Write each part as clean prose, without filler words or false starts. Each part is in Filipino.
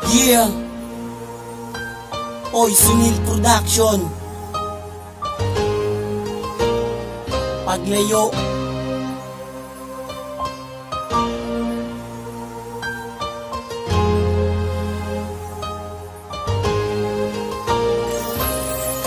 Yeah. Oy, Sunil Production. Paglayo.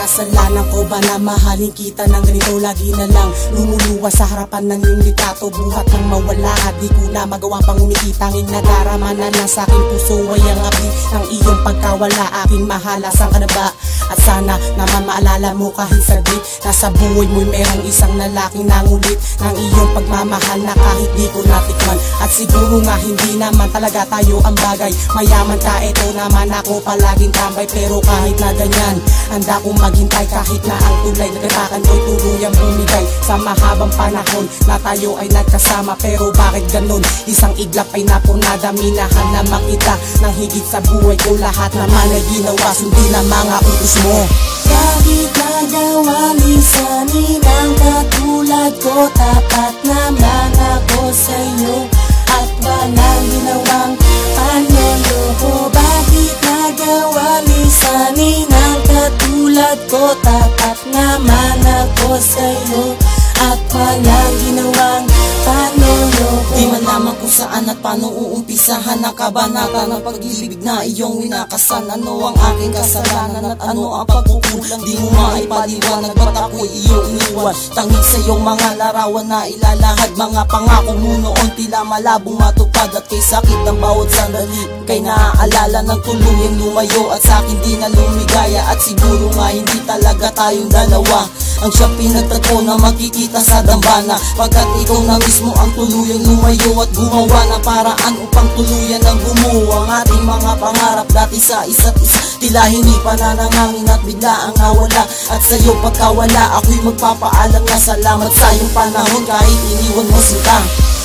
Kasalanan ko ba na mahalin kita ng ganito? Lagi na lang lumuluwa sa harapan ng iyong litrato. Buhat ng mawala at di ko na magawa pang umiti. Tanging nadarama na sa aking puso ay ang api ng iyong pagkawala. Aking mahala, saan ka na ba? At sana naman maalala mo kahit saglit na sa buhay mo'y merong isang lalaking nangulit ng iyong pagmamahal na kahit di ko natikman. At siguro nga hindi naman talaga tayo ang bagay. Mayaman ka, eto naman ako palaging tambay. Pero kahit na ganyan, handa kong maghintay kahit na ang tulay na katakan ko'y tuluyang bumigay. Sa mahabang panahon na tayo ay nagkasama, pero bakit ganun? Isang iglap ay napunada, minahan na makita ng higit sa buhay ko. Lahat naman ay ginawa, sundin na mga utos mo. Kahit nagawa minsanin ang katulad ko, tapat naman ako sa'yo at walang ginawang panloloko. Bakit nagawa minsanin ang katulad ko, tapat naman ako sa'yo at walang ginawang panloloko. Di man lamang kung saan at paano uumpisahan ang kabanata ng pag-ibig na iyong winakasan. Ano ang aking kasalanan at ano ang pagkukulang? Di mo maipaliwanag ba't ako'y iyong iniwan? Tanging sa iyong mga larawan na ilalahad, mga pangako mo noon tila malabong matupad. At kay sakit ng bawat sandali, kay naaalala ng tuluyang lumayo at sa akin di na lumigaya. At siguro nga hindi talaga tayong dalawa ang siyang pinagtagpo na magkikita sa dambana, pagkat ikaw na mismo ang tuluyang lumayo at gumawa ng paraan upang tuluyan ang bumuo ang ating mga pangarap dati sa isa't isa. Tila hindi pa nanangangin at bigla ang nawala. At sa iyo pagkawala, ako'y magpapaalam na salamat sa iyong panahon kahit iniwan mo sila.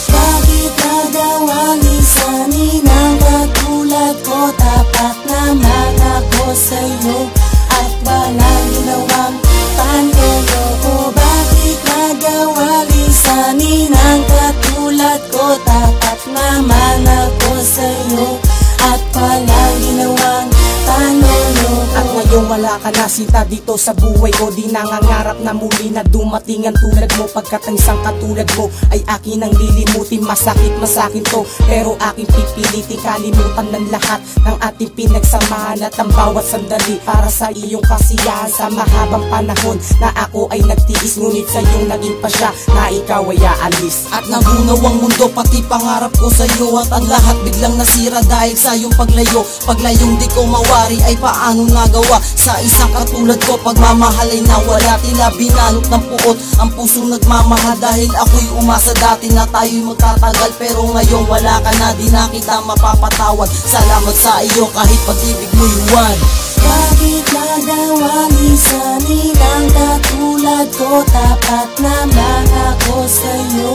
Bakit nagawa minsanin ang katulad ko, tapat naman ako sa'yo at walang ginawang panloloko. Bakit nagawa minsanin ang katulad ko, tapat naman ako sa'yo at walang ginawang panloloko. At ngayon wala ka na sinta dito sa buhay ko. Di nangangarap na muli na dumating ang tulad mo, pagkat ang isang katulad mo ay akin ang lilimutin. Masakit masakin to, pero aking pipilitin kalimutan ng lahat ng ating pinagsamahan at ang bawat sandali para sa iyong kasiyahan. Sa mahabang panahon na ako ay nagtiis, ngunit sa iyong naging pasya na ikaw ay aalis. At nabunaw ang mundo, pati pangarap ko sa iyo, at ang lahat biglang nasira dahil sa iyong paglayo. Paglayong di ko mawari ay paano nagawa sa isang katulad ko. Pagmamahal ay nawala, tila binalot ng puot ang pusong nagmamahal. Dahil ako'y umasa dati na tayo'y magtatagal, pero ngayon wala ka na, di na kita mapapatawad. Salamat sa iyo kahit pag-ibig mo iwan. Bakit nagawa minsanin ang katulad ko, tapat naman ako sa'yo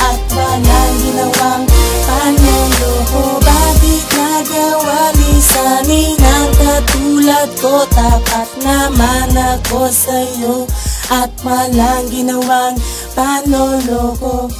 at walang ginawang panloloko. Bakit nagawa minsanin ang katulad ko, tapat naman ako sa'yo at walang ginawang panloloko.